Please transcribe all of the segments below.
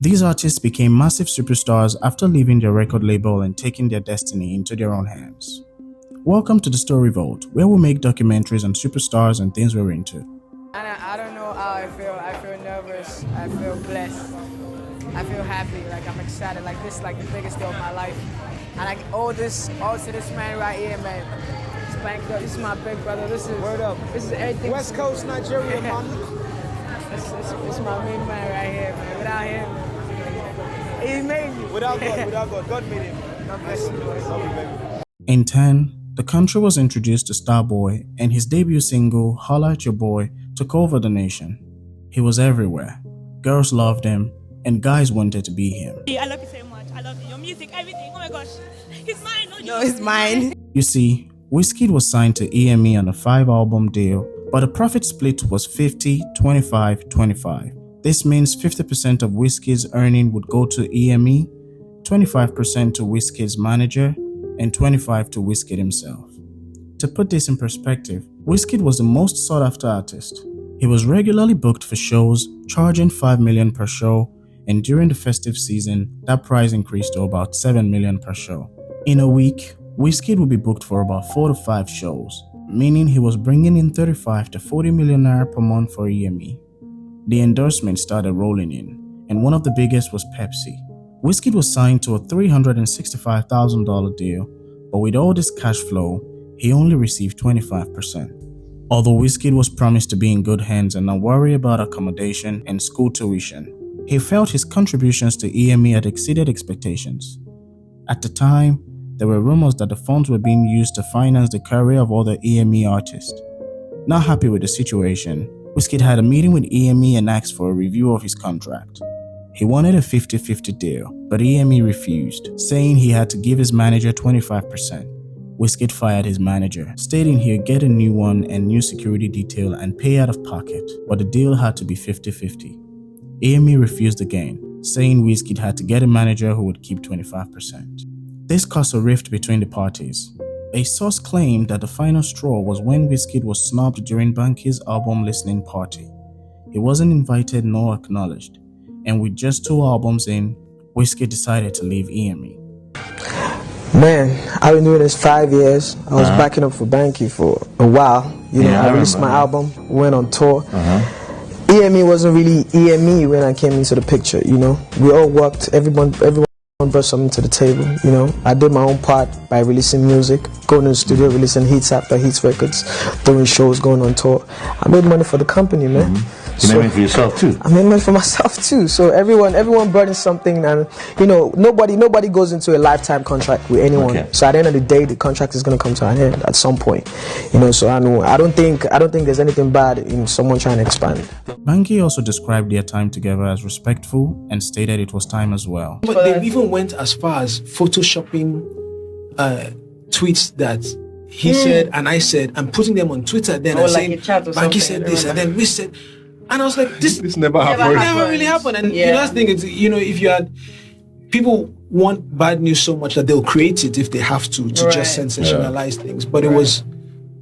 These artists became massive superstars after leaving their record label and taking their destiny into their own hands. Welcome to the Story Vault, where we make documentaries on superstars and things we're into. I don't know how I feel. I feel nervous. I feel blessed. I feel happy. Like I'm excited. Like this is like the biggest day of my life. And I owe this all to this man right here, man. This is my big brother. This is word up. This is everything. West Coast, Nigeria, man. This is my main man right here, man. Without him, he made me. Without God, God made him. God bless you, boys. Love you, baby. In 10, the country was introduced to Starboy, and his debut single, Holla at Your Boy, took over the nation. He was everywhere. Girls loved him, and guys wanted to be him. I love you so much. I love you. Your music, everything. Oh my gosh. He's mine. No, it's mine. You see, Wizkid was signed to EME on a 5-album deal, but the profit split was 50, 25, 25. This means 50% of Wizkid's earning would go to EME, 25% to Wizkid's manager, and 25% to Wizkid himself. To put this in perspective, Wizkid was the most sought-after artist. He was regularly booked for shows, charging $5 million per show, and during the festive season, that price increased to about $7 million per show. In a week, Wizkid would be booked for about 4 to 5 shows, meaning he was bringing in 35 to 40 million naira per month for EME. The endorsements started rolling in, and one of the biggest was Pepsi. Wizkid was signed to a $365,000 deal, but with all this cash flow, he only received 25%. Although Wizkid was promised to be in good hands and not worry about accommodation and school tuition, he felt his contributions to EME had exceeded expectations. At the time, there were rumors that the funds were being used to finance the career of other EME artists. Not happy with the situation, Wizkid had a meeting with EME and asked for a review of his contract. He wanted a 50-50 deal, but EME refused, saying he had to give his manager 25%. Wizkid fired his manager, stating he'd get a new one and new security detail and pay out of pocket, but the deal had to be 50-50. EME refused again, saying Wizkid had to get a manager who would keep 25%. This caused a rift between the parties. A source claimed that the final straw was when Wizkid was snubbed during Banky's album listening party. He wasn't invited nor acknowledged, and with just 2 albums in, Wizkid decided to leave EME. Man, I've been doing this 5 years. I was backing up for Banky for a while. I released my album, went on tour. EME wasn't really EME when I came into the picture, We all worked, everyone brought something to the table, I did my own part by releasing music, going to the studio, releasing hits after hits records, doing shows, going on tour. I made money for the company, man. You made money for yourself too? I made money for myself too. So everyone brought in something, and nobody goes into a lifetime contract with anyone. Okay. So at the end of the day, the contract is going to come to an end at some point. So I don't think there's anything bad in someone trying to expand. Banky also described their time together as respectful and stated it was time as well. But they even went as far as photoshopping tweets that he said and I said, and putting them on Twitter then and saying, Banky said this and then we said, and I was like, this never happened. Never really happened. And that's the thing is, if you had people want bad news so much that they'll create it if they have to just sensationalize things. But it was,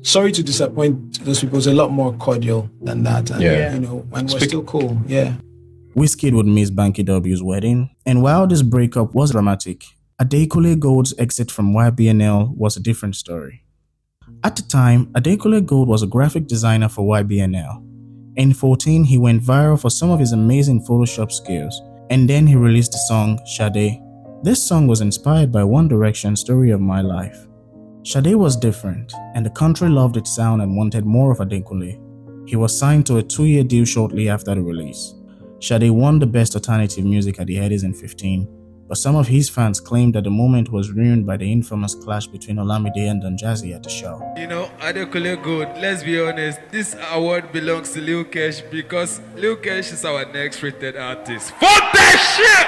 sorry to disappoint those people, it was a lot more cordial than that. And, and we're still cool. Yeah. Wizkid would miss Banky W's wedding, and while this breakup was dramatic, Adekunle Gold's exit from YBNL was a different story. At the time, Adekunle Gold was a graphic designer for YBNL. In 2014, he went viral for some of his amazing Photoshop skills, and then he released the song Sade. This song was inspired by One Direction's Story of My Life. Sade was different, and the country loved its sound and wanted more of Adekunle. He was signed to a 2-year deal shortly after the release. Sade won the Best Alternative Music at the Eddies in 2015, but some of his fans claimed that the moment was ruined by the infamous clash between Olamide and Don Jazzy at the show. Adekunle Gold, let's be honest, this award belongs to Lil Kesh because Lil Kesh is our next rated artist. Fuck that shit!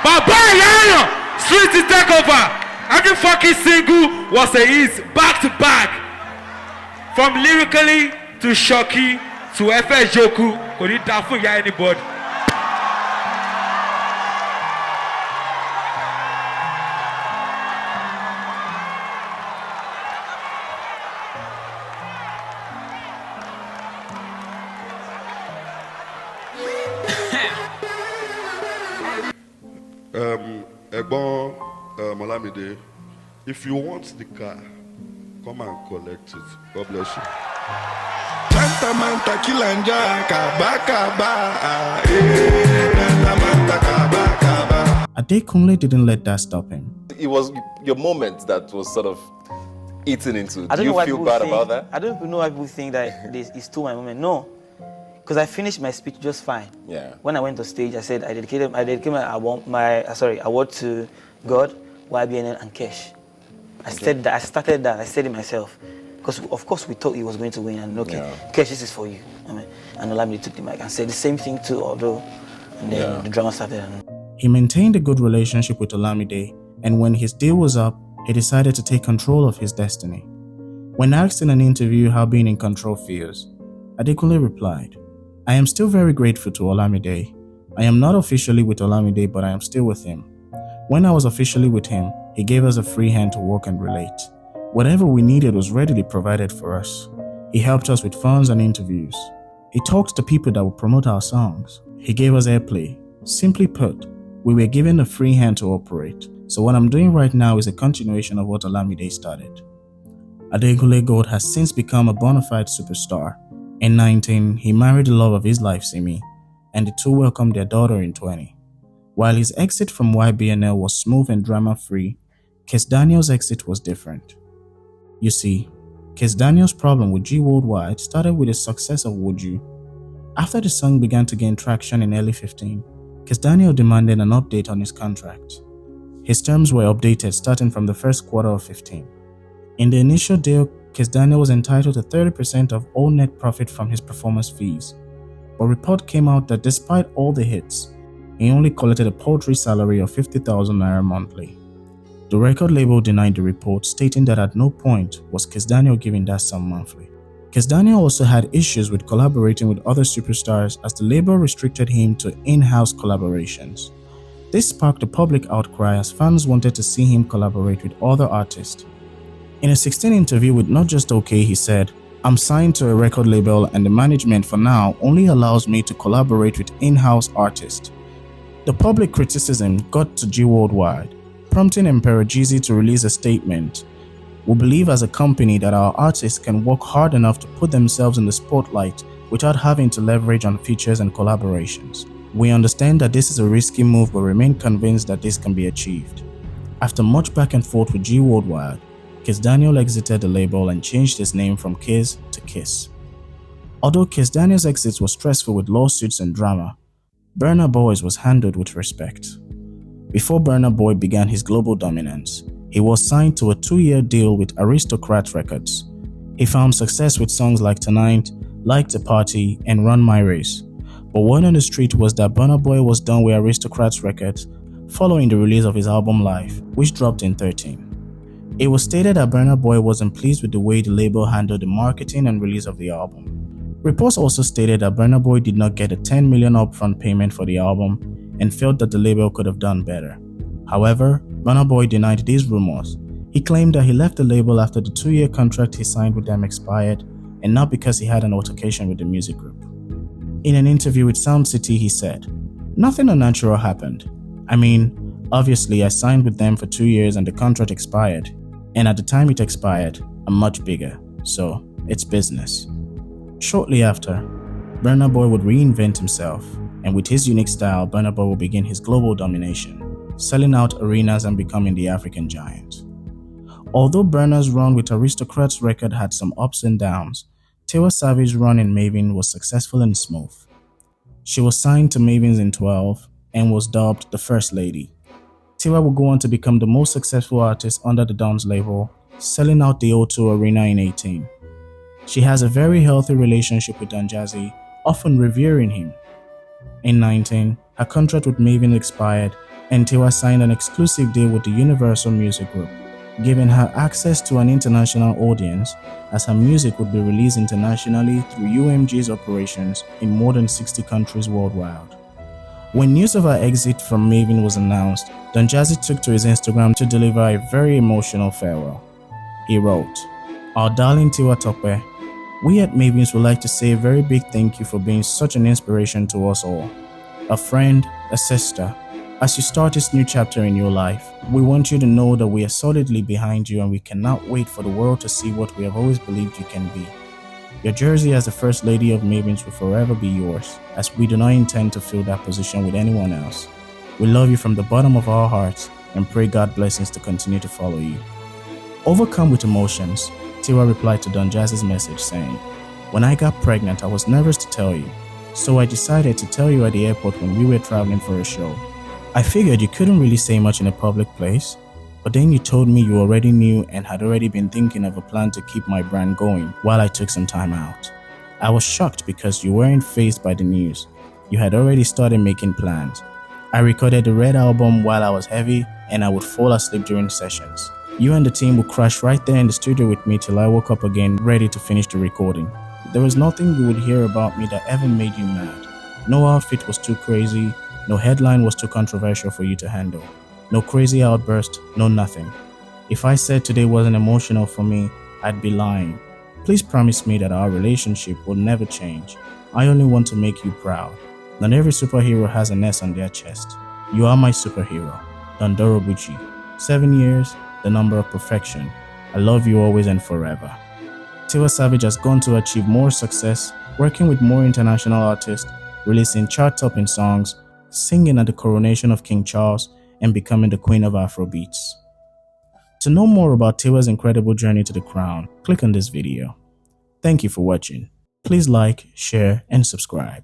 Baba Yaya! Street is takeover! Every fucking single was a hit, back to back. From lyrically to Shoki to FS Joku, could it down for anybody? Egbon Olamide, if you want the car, come and collect it. God bless you. Adekunle didn't let that stop him. It was your moment that was sort of eaten into. I don't Do know why you feel people bad think, about that? I don't know why people think that it stole my moment. No, because I finished my speech just fine. Yeah. When I went on stage, I said I dedicated my award to God, YBNN, and Kesh. I said that. I started that. I said it myself, because of course we thought he was going to win. And Kesh, this is for you. And Olamide took the mic and said the same thing too, although, and then the drama started. He maintained a good relationship with Olamide, and when his deal was up, he decided to take control of his destiny. When asked in an interview how being in control feels, Adekunle replied, "I am still very grateful to Olamide. I am not officially with Olamide, but I am still with him. When I was officially with him, he gave us a free hand to work and relate. Whatever we needed was readily provided for us. He helped us with funds and interviews. He talked to people that would promote our songs. He gave us airplay. Simply put, we were given a free hand to operate. So what I'm doing right now is a continuation of what Olamide started." Adekunle Gold has since become a bona fide superstar. In 19, he married the love of his life, Simi, and the two welcomed their daughter in 20. While his exit from YBNL was smooth and drama-free, Kizz Daniel's exit was different. You see, Kizz Daniel's problem with G-Worldwide started with the success of Would You. After the song began to gain traction in early 15, Kizz Daniel demanded an update on his contract. His terms were updated starting from the first quarter of 15. In the initial deal, Kizz Daniel was entitled to 30% of all net profit from his performance fees. But report came out that despite all the hits, he only collected a paltry salary of 50,000 naira monthly. The record label denied the report, stating that at no point was Kizz Daniel giving that sum monthly. Kizz Daniel also had issues with collaborating with other superstars as the label restricted him to in-house collaborations. This sparked a public outcry as fans wanted to see him collaborate with other artists. In a 16 interview with Not Just OK, he said, "I'm signed to a record label and the management for now only allows me to collaborate with in-house artists." The public criticism got to G-Worldwide, prompting Emperor Jeezy to release a statement. "We believe as a company that our artists can work hard enough to put themselves in the spotlight without having to leverage on features and collaborations. We understand that this is a risky move but remain convinced that this can be achieved." After much back and forth with G-Worldwide, Kizz Daniel exited the label and changed his name from Kizz to Kiss. Although Kizz Daniel's exit was stressful with lawsuits and drama, Burna Boy was handled with respect. Before Burna Boy began his global dominance, he was signed to a 2-year deal with Aristokrat Records. He found success with songs like Tonight, Like to Party, and Run My Race. But word on the street was that Burna Boy was done with Aristokrat Records following the release of his album Live, which dropped in 13. It was stated that Burna Boy wasn't pleased with the way the label handled the marketing and release of the album. Reports also stated that Burna Boy did not get a 10 million upfront payment for the album and felt that the label could have done better. However, Burna Boy denied these rumors. He claimed that he left the label after the 2-year contract he signed with them expired and not because he had an altercation with the music group. In an interview with Sound City, he said, "Nothing unnatural happened. I mean, obviously I signed with them for 2 years and the contract expired. And at the time it expired, I'm much bigger, so it's business." Shortly after, Burna Boy would reinvent himself, and with his unique style, Burna Boy will begin his global domination, selling out arenas and becoming the African giant. Although Burna's run with Aristokrat's record had some ups and downs, Tiwa Savage's run in Mavin was successful and smooth. She was signed to Mavin in 12 and was dubbed the First Lady. Tiwa would go on to become the most successful artist under the Dons label, selling out the O2 Arena in 18. She has a very healthy relationship with Don Jazzy, often revering him. In 19, her contract with Mavin expired and Tiwa signed an exclusive deal with the Universal Music Group, giving her access to an international audience as her music would be released internationally through UMG's operations in more than 60 countries worldwide. When news of her exit from Mavin was announced, Don Jazzy took to his Instagram to deliver a very emotional farewell. He wrote, "Our darling Tiwa Tope, we at Mavins would like to say a very big thank you for being such an inspiration to us all. A friend, a sister, As you start this new chapter in your life, we want you to know that we are solidly behind you and we cannot wait for the world to see what we have always believed you can be. Your jersey as the First Lady of Mavins will forever be yours, as we do not intend to fill that position with anyone else. We love you from the bottom of our hearts and pray God blessings to continue to follow you. Overcome with emotions, Tiwa replied to Don Jazz's message saying, "When I got pregnant, I was nervous to tell you, so I decided to tell you at the airport when we were traveling for a show. I figured you couldn't really say much in a public place, but then you told me you already knew and had already been thinking of a plan to keep my brand going while I took some time out. I was shocked because you weren't fazed by the news. You had already started making plans. I recorded the Red album while I was heavy and I would fall asleep during sessions. You and the team would crash right there in the studio with me till I woke up again ready to finish the recording. There was nothing you would hear about me that ever made you mad. No outfit was too crazy. No headline was too controversial for you to handle. No crazy outburst, no nothing. If I said today wasn't emotional for me, I'd be lying. Please promise me that our relationship will never change. I only want to make you proud. Not every superhero has an S on their chest. You are my superhero, Dondoro Bucci. 7 years, the number of perfection. I love you always and forever." Tiwa Savage has gone to achieve more success, working with more international artists, releasing chart-topping songs, singing at the coronation of King Charles, and becoming the Queen of Afrobeats. To know more about Tiwa's incredible journey to the crown, click on this video. Thank you for watching. Please like, share, and subscribe.